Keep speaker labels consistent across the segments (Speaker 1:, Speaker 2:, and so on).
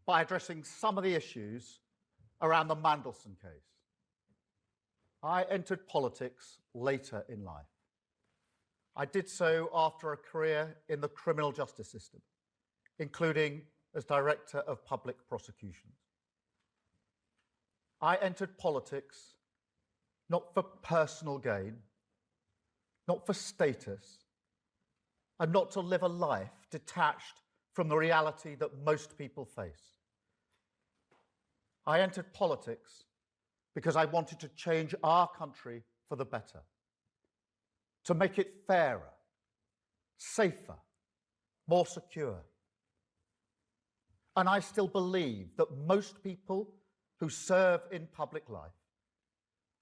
Speaker 1: by addressing some of the issues around the Mandelson case. I entered politics later in life. I did so after a career in the criminal justice system, including as Director of Public Prosecutions. I entered politics not for personal gain, not for status, and not to live a life detached from the reality that most people face. I entered politics because I wanted to change our country for the better, to make it fairer, safer, more secure. And I still believe that most people who serve in public life,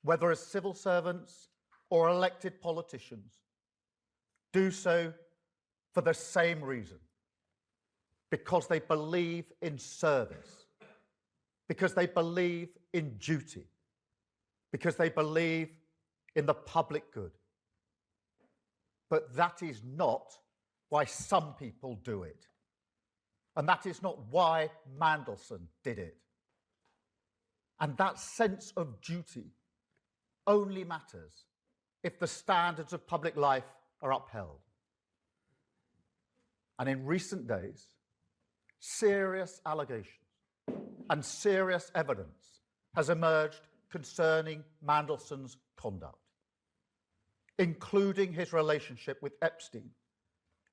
Speaker 1: whether as civil servants or elected politicians, do so for the same reason, because they believe in service, because they believe in duty, because they believe in the public good. But that is not why some people do it. And that is not why Mandelson did it. And that sense of duty only matters if the standards of public life are upheld. And in recent days, serious allegations and serious evidence has emerged concerning Mandelson's conduct, including his relationship with Epstein,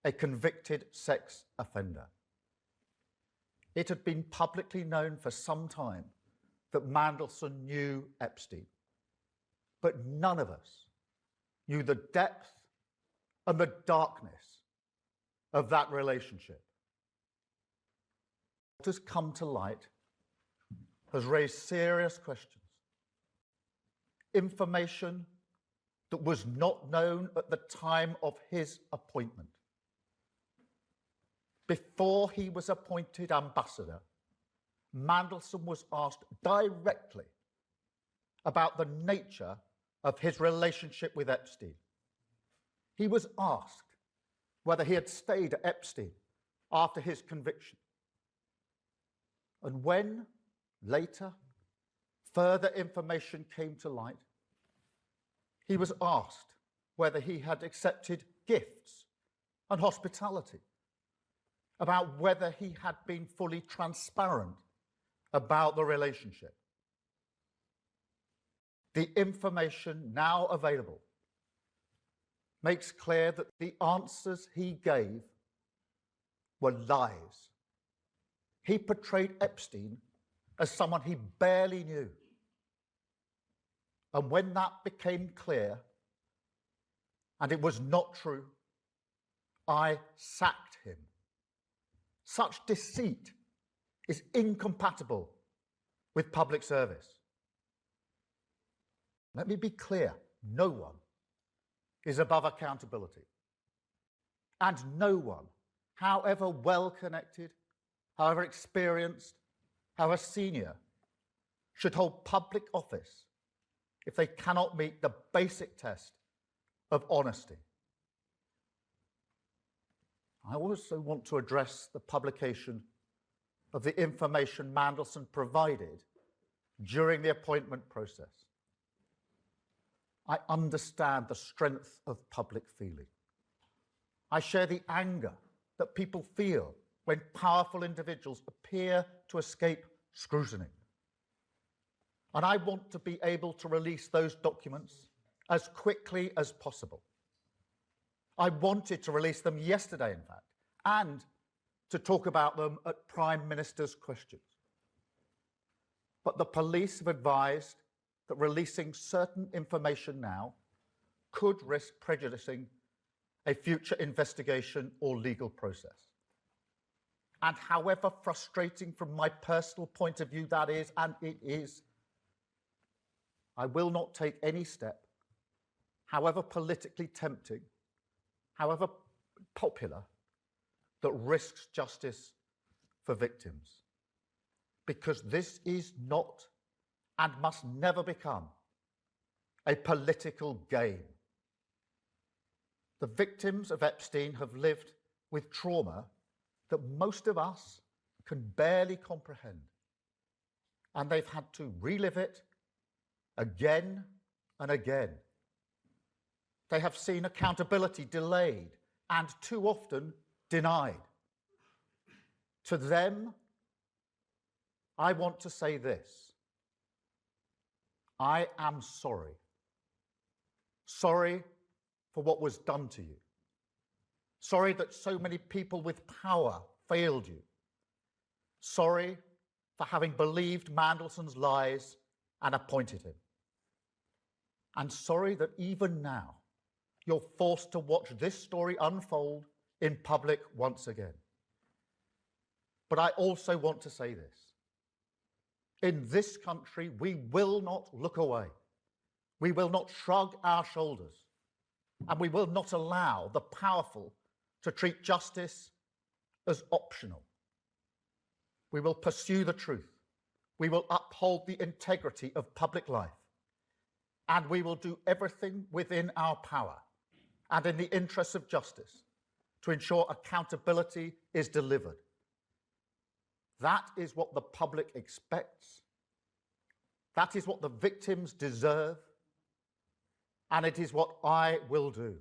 Speaker 1: a convicted sex offender. It had been publicly known for some time that Mandelson knew Epstein, but none of us knew the depth and the darkness of that relationship. What has come to light has raised serious questions. Information that was not known at the time of his appointment. Before he was appointed ambassador, Mandelson was asked directly about the nature of his relationship with Epstein. He was asked whether he had stayed at Epstein after his conviction. And when, later, further information came to light, he was asked whether he had accepted gifts and hospitality, about whether he had been fully transparent about the relationship. The information now available makes clear that the answers he gave were lies. He portrayed Epstein as someone he barely knew. And when that became clear, and it was not true, I sacked him. Such deceit is incompatible with public service. Let me be clear, no one is above accountability. And no one, however well-connected, however experienced, however senior, should hold public office if they cannot meet the basic test of honesty. I also want to address the publication of the information Mandelson provided during the appointment process. I understand the strength of public feeling. I share the anger that people feel when powerful individuals appear to escape scrutiny. And I want to be able to release those documents as quickly as possible. I wanted to release them yesterday, in fact, and to talk about them at Prime Minister's questions. But the police have advised that releasing certain information now could risk prejudicing a future investigation or legal process. And however frustrating from my personal point of view that is, and it is, I will not take any step, however politically tempting, however popular, that risks justice for victims. Because this is not and must never become a political game. The victims of Epstein have lived with trauma that most of us can barely comprehend. And they've had to relive it again and again. They have seen accountability delayed and too often denied. To them, I want to say this: I am sorry. Sorry for what was done to you. Sorry that so many people with power failed you. Sorry for having believed Mandelson's lies and appointed him. And sorry that even now you're forced to watch this story unfold in public once again. But I also want to say this: in this country, we will not look away. We will not shrug our shoulders, and we will not allow the powerful to treat justice as optional. We will pursue the truth. We will uphold the integrity of public life, and we will do everything within our power and in the interests of justice to ensure accountability is delivered. That is what the public expects. That is what the victims deserve. And it is what I will do.